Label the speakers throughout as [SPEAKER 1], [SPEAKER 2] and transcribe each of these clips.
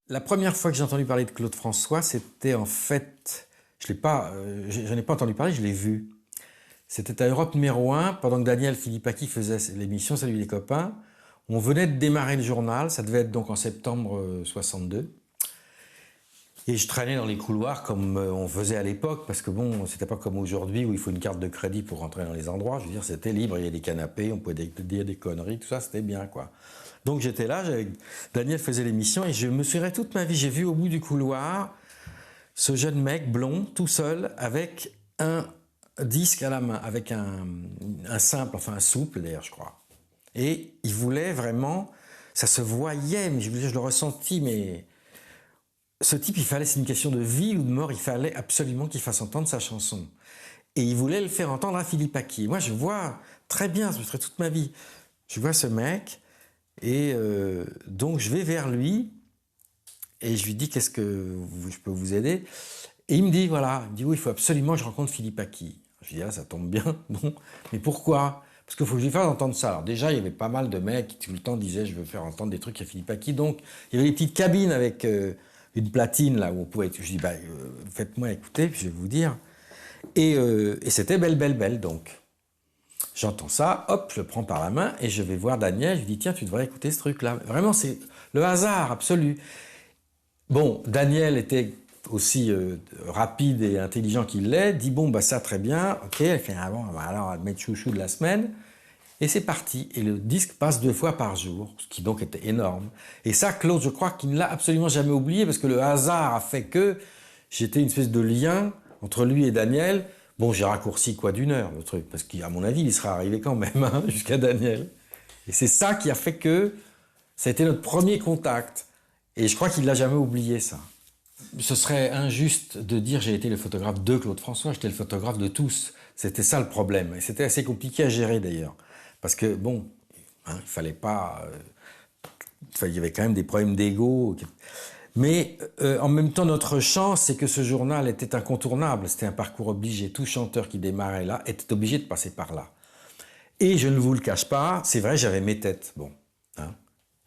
[SPEAKER 1] La première fois que j'ai entendu parler de Claude François, c'était en fait, j'en ai pas entendu parler, je l'ai vu. C'était à Europe numéro 1, pendant que Daniel Philippaki faisait l'émission Salut les copains. On venait de démarrer le journal, ça devait être donc en septembre 62. Et je traînais dans les couloirs comme on faisait à l'époque, parce que bon, c'était pas comme aujourd'hui où il faut une carte de crédit pour rentrer dans les endroits. Je veux dire, c'était libre, il y avait des canapés, on pouvait dire des conneries, tout ça, c'était bien, quoi. Donc j'étais là, Daniel faisait l'émission et je me souviendrai toute ma vie, j'ai vu au bout du couloir ce jeune mec blond, tout seul, avec un disque à la main, avec un simple, enfin un souple d'ailleurs, je crois. Et il voulait vraiment, ça se voyait, mais je le ressentis, mais ce type, c'est une question de vie ou de mort, il fallait absolument qu'il fasse entendre sa chanson. Et il voulait le faire entendre à Philippe Aki. Moi, je vois très bien, je ferai toute ma vie, je vois ce mec, et donc je vais vers lui, et je lui dis, qu'est-ce que je peux vous aider? Et il me dit, voilà, il me dit, oui, il faut absolument que je rencontre Philippe Aki. Je dis, ah, ça tombe bien, bon, mais pourquoi? Parce qu'il faut que je lui fasse entendre ça. Alors déjà, il y avait pas mal de mecs qui tout le temps disaient, je veux faire entendre des trucs à Philippe Aki. Donc, il y avait des petites cabines avec une platine, là, où on pouvait... Je dis, bah, faites-moi écouter, puis je vais vous dire. Et c'était Belle, Belle, Belle, donc. J'entends ça, hop, je le prends par la main, et je vais voir Daniel, je lui dis, tiens, tu devrais écouter ce truc-là. Vraiment, c'est le hasard absolu. Bon, Daniel était aussi rapide et intelligent qu'il l'est, dit bon bah ça très bien, ok, elle fait ah bon, bah, alors on va mettre chouchou de la semaine, et c'est parti. Et le disque passe 2 fois par jour, ce qui donc était énorme. Et ça, Claude, je crois qu'il ne l'a absolument jamais oublié, parce que le hasard a fait que j'étais une espèce de lien entre lui et Daniel. Bon, j'ai raccourci quoi d'1 heure le truc, parce qu'à mon avis, il serait arrivé quand même hein, jusqu'à Daniel. Et c'est ça qui a fait que ça a été notre premier contact. Et je crois qu'il ne l'a jamais oublié, ça. Ce serait injuste de dire j'ai été le photographe de Claude François, j'étais le photographe de tous. C'était ça le problème. Et c'était assez compliqué à gérer d'ailleurs. Parce que, bon, hein, il fallait pas... il y avait quand même des problèmes d'ego. Mais en même temps, notre chance, c'est que ce journal était incontournable. C'était un parcours obligé. Tout chanteur qui démarrait là était obligé de passer par là. Et je ne vous le cache pas, c'est vrai, j'avais mes têtes. Bon, hein.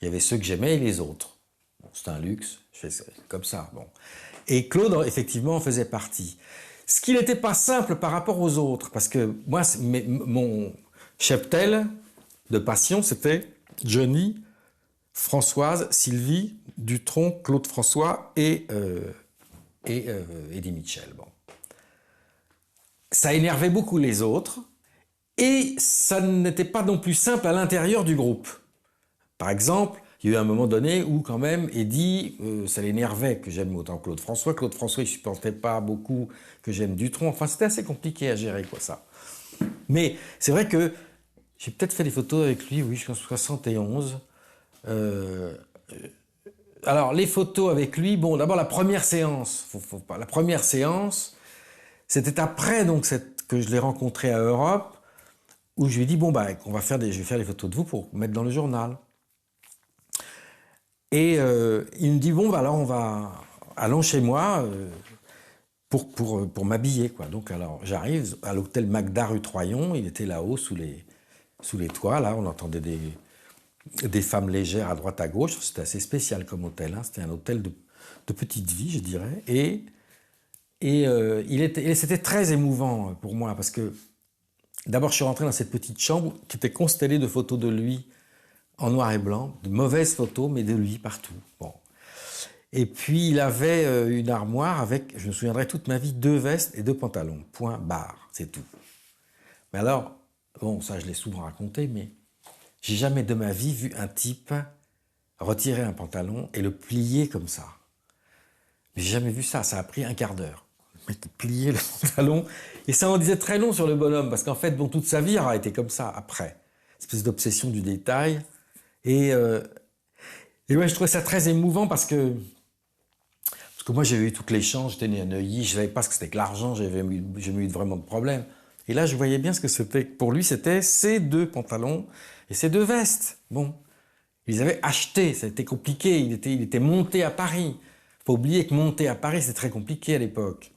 [SPEAKER 1] Il y avait ceux que j'aimais et les autres. Bon, c'est un luxe, je fais ça comme ça. Bon. Et Claude, effectivement, en faisait partie. Ce qui n'était pas simple par rapport aux autres, parce que moi, mon cheptel de passion, c'était Johnny, Françoise, Sylvie, Dutronc, Claude François et Eddie Mitchell. Bon. Ça énervait beaucoup les autres, et ça n'était pas non plus simple à l'intérieur du groupe. Par exemple, il y a eu un moment donné où quand même Eddie, ça l'énervait que j'aime autant Claude François. Claude François, il ne supportait pas beaucoup que j'aime Dutronc. Enfin, c'était assez compliqué à gérer, quoi, ça. Mais c'est vrai que j'ai peut-être fait des photos avec lui, oui, je suis en 71. Alors, les photos avec lui, bon, d'abord la première séance, la première séance, c'était après donc que je l'ai rencontré à Europe, où je lui ai dit, bon, bah, je vais faire des photos de vous pour mettre dans le journal. Et il me dit, bon, bah, alors allons chez moi pour m'habiller, quoi. Donc, alors, j'arrive à l'hôtel Magda rue Troyon, il était là-haut, sous les toits, là, on entendait des femmes légères à droite à gauche, c'était assez spécial comme hôtel, hein. C'était un hôtel de petite vie, je dirais, et c'était très émouvant pour moi, parce que d'abord, je suis rentré dans cette petite chambre qui était constellée de photos de lui en noir et blanc, de mauvaises photos, mais de lui partout. Bon. Et puis, il avait une armoire avec, je me souviendrai toute ma vie, 2 vestes et 2 pantalons. Point, barre, c'est tout. Mais alors, bon, ça je l'ai souvent raconté, mais j'ai jamais de ma vie vu un type retirer un pantalon et le plier comme ça. Mais j'ai jamais vu ça, ça a pris un quart d'heure. Le mec pliait le pantalon, et ça en disait très long sur le bonhomme, parce qu'en fait, bon, toute sa vie aura été comme ça, après. Une espèce d'obsession du détail. Et ouais, je trouvais ça très émouvant parce que moi j'avais eu toutes les chances, j'étais né à Neuilly, je ne savais pas ce que c'était que l'argent, j'ai jamais eu vraiment de problème. Et là, je voyais bien ce que c'était. Pour lui, c'était ces 2 pantalons et ces 2 vestes. Bon, ils avaient acheté, ça a été compliqué, il était monté à Paris. Faut oublier que monter à Paris, c'est très compliqué à l'époque.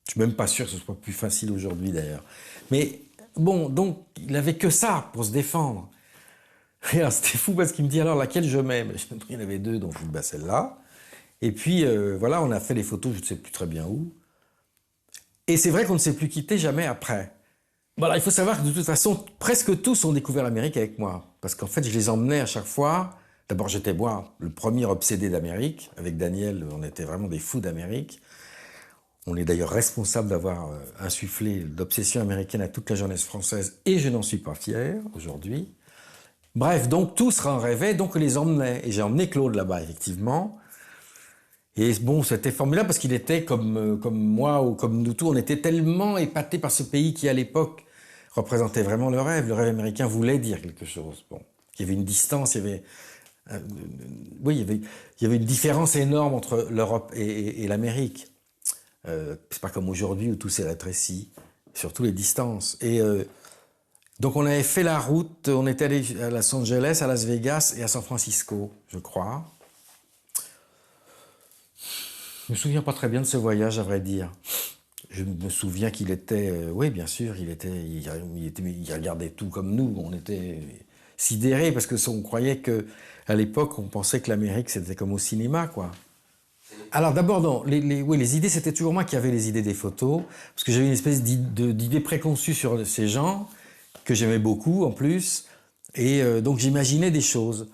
[SPEAKER 1] Je suis même pas sûr que ce soit plus facile aujourd'hui d'ailleurs. Mais bon, donc, il avait que ça pour se défendre. Et alors, c'était fou parce qu'il me dit alors laquelle je mets. Il y en avait 2, donc je dis bah celle-là. Et puis, voilà, on a fait des photos, je ne sais plus très bien où. Et c'est vrai qu'on ne s'est plus quitté jamais après. Voilà, il faut savoir que de toute façon, presque tous ont découvert l'Amérique avec moi. Parce qu'en fait, je les emmenais à chaque fois. D'abord, j'étais moi, le premier obsédé d'Amérique. Avec Daniel, on était vraiment des fous d'Amérique. On est d'ailleurs responsable d'avoir insufflé l'obsession américaine à toute la jeunesse française. Et je n'en suis pas fier aujourd'hui. Bref, donc tous en rêvaient, donc on les emmenait. Et j'ai emmené Claude là-bas, effectivement. Et bon, c'était formidable parce qu'il était comme moi ou comme nous tous, on était tellement épatés par ce pays qui, à l'époque, représentait vraiment le rêve. Le rêve américain voulait dire quelque chose. Bon, il y avait une distance, oui, il y avait une différence énorme entre l'Europe et l'Amérique. C'est pas comme aujourd'hui où tout s'est rétréci, surtout les distances. Et donc on avait fait la route, on était allé à Los Angeles, à Las Vegas et à San Francisco, je crois. Je me souviens pas très bien de ce voyage, à vrai dire. Je me souviens qu'il était, oui, bien sûr, il regardait tout comme nous. On était sidérés parce que on croyait que, à l'époque, on pensait que l'Amérique c'était comme au cinéma, quoi. Alors d'abord, non, oui, les idées, c'était toujours moi qui avais les idées des photos, parce que j'avais une espèce d'idée préconçue sur ces gens que j'aimais beaucoup en plus, et donc j'imaginais des choses.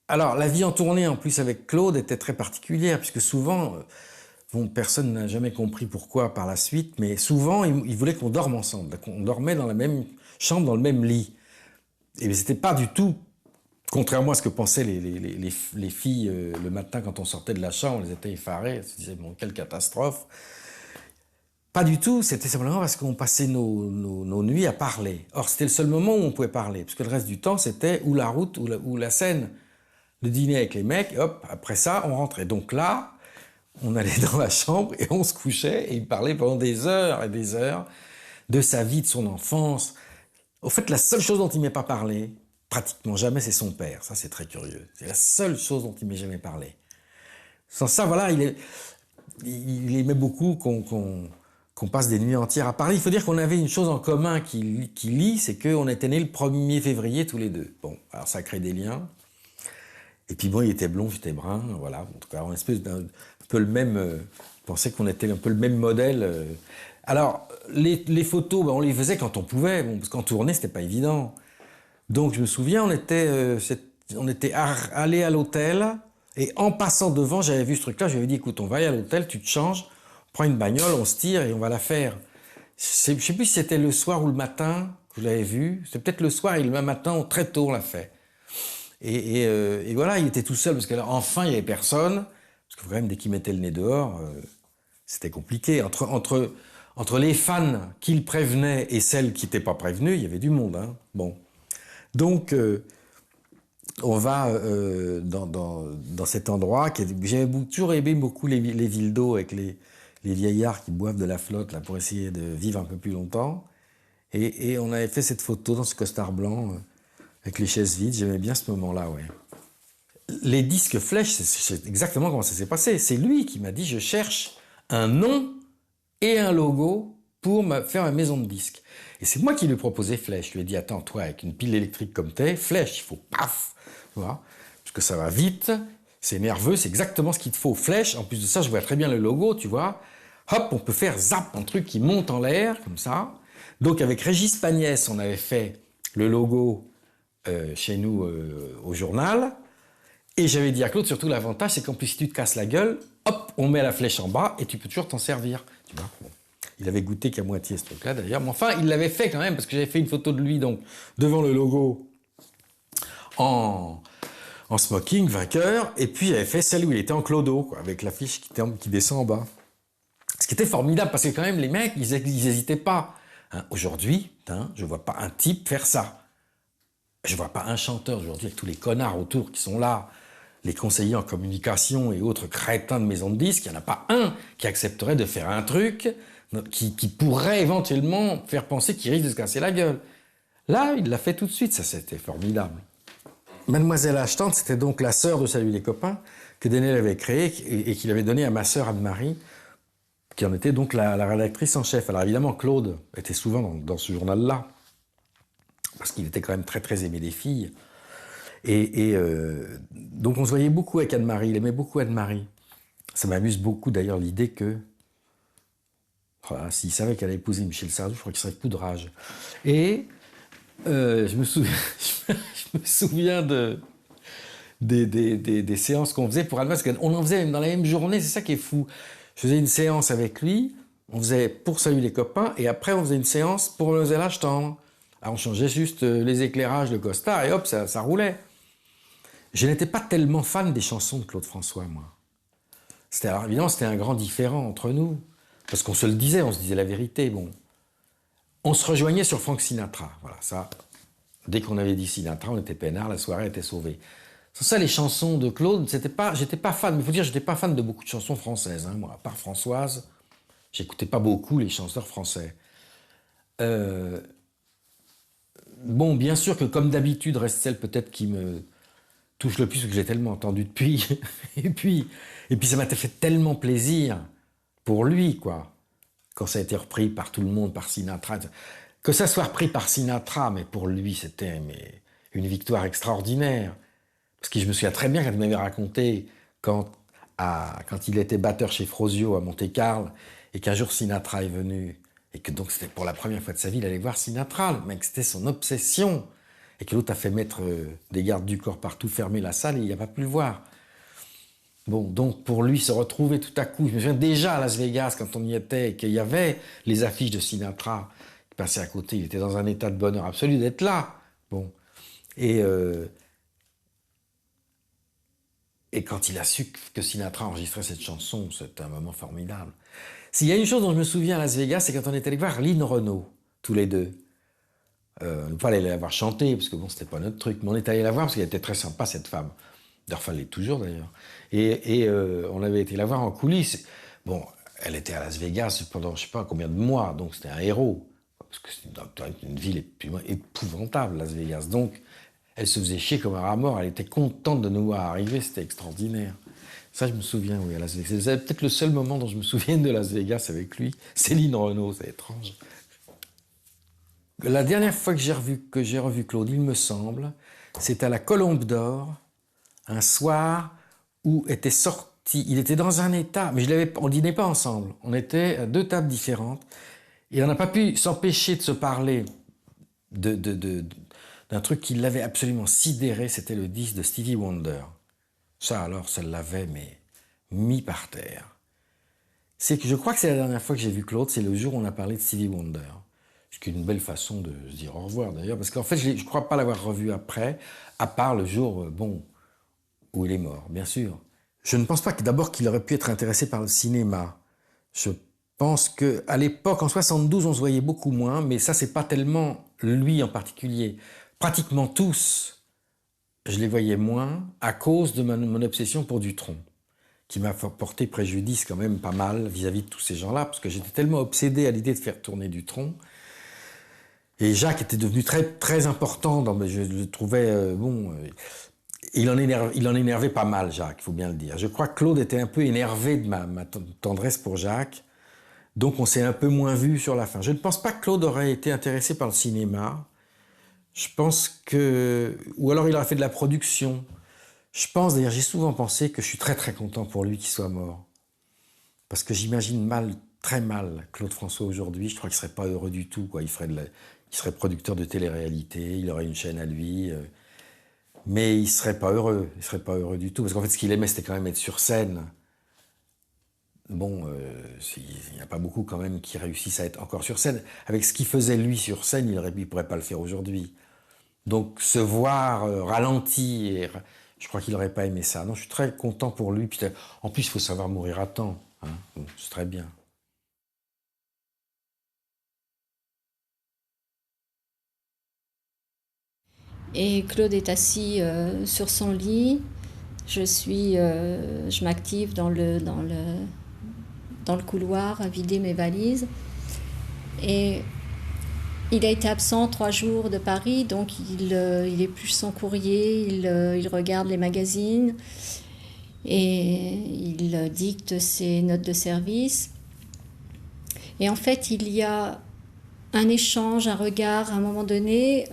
[SPEAKER 1] Alors, la vie en tournée, en plus, avec Claude, était très particulière, puisque souvent, bon, personne n'a jamais compris pourquoi par la suite, mais souvent, il voulait qu'on dorme ensemble, qu'on dormait dans la même chambre, dans le même lit. Et c'était pas du tout, contrairement à ce que pensaient les filles le matin quand on sortait de la chambre, elles étaient effarées, elles se disaient, bon, quelle catastrophe. Pas du tout, c'était simplement parce qu'on passait nos nuits à parler. Or, c'était le seul moment où on pouvait parler, parce que le reste du temps, c'était ou la route ou la scène. Le dîner avec les mecs, hop, après ça, on rentrait. Donc là, on allait dans la chambre et on se couchait et il parlait pendant des heures et des heures de sa vie, de son enfance. Au fait, la seule chose dont il ne m'est pas parlé, pratiquement jamais, c'est son père. Ça, c'est très curieux. C'est la seule chose dont il ne m'ait jamais parlé. Sans ça, voilà, il aimait beaucoup qu'on passe des nuits entières à parler. Il faut dire qu'on avait une chose en commun qui lie, c'est qu'on était nés le 1er février tous les deux. Bon, alors ça crée des liens. Et puis bon, il était blond, j'étais brun, voilà. En tout cas, on espèce d'un peu le même. Je pensais qu'on était un peu le même modèle. Alors, les photos, ben, on les faisait quand on pouvait, bon, parce qu'en tournée, c'était pas évident. Donc, je me souviens, on était allés à l'hôtel, et en passant devant, j'avais vu ce truc-là, j'avais dit, écoute, on va aller à l'hôtel, tu te changes, on prend une bagnole, on se tire et on va la faire. Je sais plus si c'était le soir ou le matin que je l'avais vu. C'est peut-être le soir et le matin, très tôt, on l'a fait. Et voilà, il était tout seul, parce qu'enfin, il n'y avait personne. Parce que quand même, dès qu'il mettait le nez dehors, c'était compliqué. Entre les fans qu'il prévenait et celles qui n'étaient pas prévenues, il y avait du monde. Hein. Bon. Donc, on va dans cet endroit. J'avais toujours aimé beaucoup les villes d'eau avec les vieillards qui boivent de la flotte là, pour essayer de vivre un peu plus longtemps. Et on avait fait cette photo dans ce costard blanc. Avec les chaises vides, j'aimais bien ce moment-là, ouais. Les disques flèches, c'est exactement comment ça s'est passé. C'est lui qui m'a dit, je cherche un nom et un logo pour faire ma maison de disques. Et c'est moi qui lui ai proposé Flèche. Je lui ai dit, attends, toi, avec une pile électrique comme t'es, Flèche, il faut paf, tu vois, parce que ça va vite, c'est nerveux, c'est exactement ce qu'il te faut. Flèche, en plus de ça, je vois très bien le logo, tu vois. Hop, on peut faire zap, un truc qui monte en l'air, comme ça. Donc, avec Régis Pagnès, on avait fait le logo chez nous au journal. Et j'avais dit à Claude, surtout l'avantage, c'est qu'en plus, si tu te casses la gueule, hop, on met la flèche en bas et tu peux toujours t'en servir. Tu vois, bon. Il avait goûté qu'à moitié ce truc-là, d'ailleurs. Mais enfin, il l'avait fait quand même, parce que j'avais fait une photo de lui, donc, devant le logo, en smoking, vainqueur. Et puis, j'avais fait celle où il était en clodo, quoi, avec l'affiche qui descend en bas. Ce qui était formidable, parce que quand même, les mecs, ils n'hésitaient pas. Hein, aujourd'hui, je ne vois pas un type faire ça. Je ne vois pas un chanteur aujourd'hui, avec tous les connards autour qui sont là, les conseillers en communication et autres crétins de maison de disques, il n'y en a pas un qui accepterait de faire un truc qui pourrait éventuellement faire penser qu'il risque de se casser la gueule. Là, il l'a fait tout de suite, ça c'était formidable. Mademoiselle Achetante, c'était donc la sœur de Salut les copains, que Daniel avait créée et qu'il avait donnée à ma sœur Anne-Marie, qui en était donc la rédactrice en chef. Alors évidemment, Claude était souvent dans ce journal-là, parce qu'il était quand même très très aimé des filles. Donc on se voyait beaucoup avec Anne-Marie, il aimait beaucoup Anne-Marie. Ça m'amuse beaucoup d'ailleurs l'idée que, voilà, s'il savait qu'elle allait épouser Michel Sardou, je crois qu'il serait fou de rage. Et je me souviens des séances qu'on faisait pour Alma, parce qu'on en faisait dans la même journée, c'est ça qui est fou. Je faisais une séance avec lui, on faisait pour Salut les copains, et après on faisait une séance pour Mademoiselle l'âge tendre. Alors on changeait juste les éclairages, le costard, et hop, ça roulait. Je n'étais pas tellement fan des chansons de Claude François, moi. Alors évidemment, c'était un grand différent entre nous, parce qu'on se le disait, on se disait la vérité. Bon, on se rejoignait sur Frank Sinatra, voilà, ça. Dès qu'on avait dit Sinatra, on était peinard, la soirée était sauvée. C'est ça, les chansons de Claude, j'étais pas fan, mais il faut dire, j'étais pas fan de beaucoup de chansons françaises, hein, moi, à part Françoise, j'écoutais pas beaucoup les chanteurs français. Bon, bien sûr que comme d'habitude, reste celle peut-être qui me touche le plus, parce que j'ai tellement entendu depuis. et puis ça m'a fait tellement plaisir pour lui, quoi. Quand ça a été repris par tout le monde, par Sinatra. Que ça soit repris par Sinatra, mais pour lui, c'était une victoire extraordinaire. Parce que je me souviens très bien quand il m'avait raconté quand il était batteur chez Frosio à Monte-Carlo, et qu'un jour Sinatra est venu, et que donc c'était pour la première fois de sa vie, il allait voir Sinatra. Le mec, c'était son obsession. Et que l'autre a fait mettre des gardes du corps partout, fermer la salle, et il n'a pas pu le voir. Bon, donc pour lui, se retrouver tout à coup, je me souviens déjà à Las Vegas, quand on y était, et qu'il y avait les affiches de Sinatra qui passaient à côté, il était dans un état de bonheur absolu d'être là. Bon, et quand il a su que Sinatra enregistrait cette chanson, c'était un moment formidable. S'il y a une chose dont je me souviens à Las Vegas, c'est quand on est allé voir Lynn Renaud, tous les deux. On n'est pas allé la voir chanter, parce que bon, c'était pas notre truc, mais on est allé la voir parce qu'elle était très sympa, cette femme. D'ailleurs, elle l'est toujours, d'ailleurs. Et on avait été la voir en coulisses. Bon, elle était à Las Vegas pendant je sais pas combien de mois, donc c'était un héros. Parce que c'est une ville épouvantable, Las Vegas. Donc, elle se faisait chier comme un rat mort. Elle était contente de nous voir arriver, c'était extraordinaire. Ça, je me souviens, oui, à Las Vegas. C'est peut-être le seul moment dont je me souviens de Las Vegas avec lui. C'est Lynn Renaud, c'est étrange. La dernière fois que j'ai revu Claude, il me semble, c'est à la Colombe d'Or, un soir où était sorti, il était dans un état, mais on dînait pas ensemble, on était à deux tables différentes, et on n'a pas pu s'empêcher de se parler d'un truc qui l'avait absolument sidéré, c'était le disque de Stevie Wonder. Ça alors, ça l'avait mais mis par terre. Je crois que c'est la dernière fois que j'ai vu Claude, c'est le jour où on a parlé de Stevie Wonder. Ce qui est une belle façon de se dire au revoir d'ailleurs, parce qu'en fait je ne crois pas l'avoir revu après, à part le jour, où il est mort, bien sûr. Je ne pense pas d'abord qu'il aurait pu être intéressé par le cinéma. Je pense qu'à l'époque, en 72, on se voyait beaucoup moins, mais ça, c'est pas tellement lui en particulier. Pratiquement tous, je les voyais moins à cause de mon obsession pour Dutronc, qui m'a porté préjudice quand même pas mal vis-à-vis de tous ces gens-là, parce que j'étais tellement obsédé à l'idée de faire tourner Dutronc. Et Jacques était devenu très, très important, je le trouvais, il en énervait pas mal, Jacques, il faut bien le dire. Je crois que Claude était un peu énervé de ma tendresse pour Jacques, donc on s'est un peu moins vu sur la fin. Je ne pense pas que Claude aurait été intéressé par le cinéma, je pense ou alors il aurait fait de la production. Je pense, d'ailleurs, j'ai souvent pensé que je suis très très content pour lui qu'il soit mort. Parce que j'imagine très mal, Claude François aujourd'hui, je crois qu'il serait pas heureux du tout, quoi. Il serait producteur de télé-réalité, il aurait une chaîne à lui, mais il serait pas heureux du tout, parce qu'en fait ce qu'il aimait c'était quand même être sur scène. Bon, il n'y a pas beaucoup quand même qui réussissent à être encore sur scène. Avec ce qu'il faisait lui sur scène, il pourrait pas le faire aujourd'hui. Donc se voir ralenti, je crois qu'il n'aurait pas aimé ça. Non, je suis très content pour lui. Puis, en plus, il faut savoir mourir à temps. Hein. Bon, c'est très bien.
[SPEAKER 2] Et Claude est assis sur son lit. Je m'active dans le couloir à vider mes valises. Et il a été absent 3 jours de Paris, donc il épluche son courrier, il regarde les magazines et il dicte ses notes de service. Et en fait, il y a un échange, un regard à un moment donné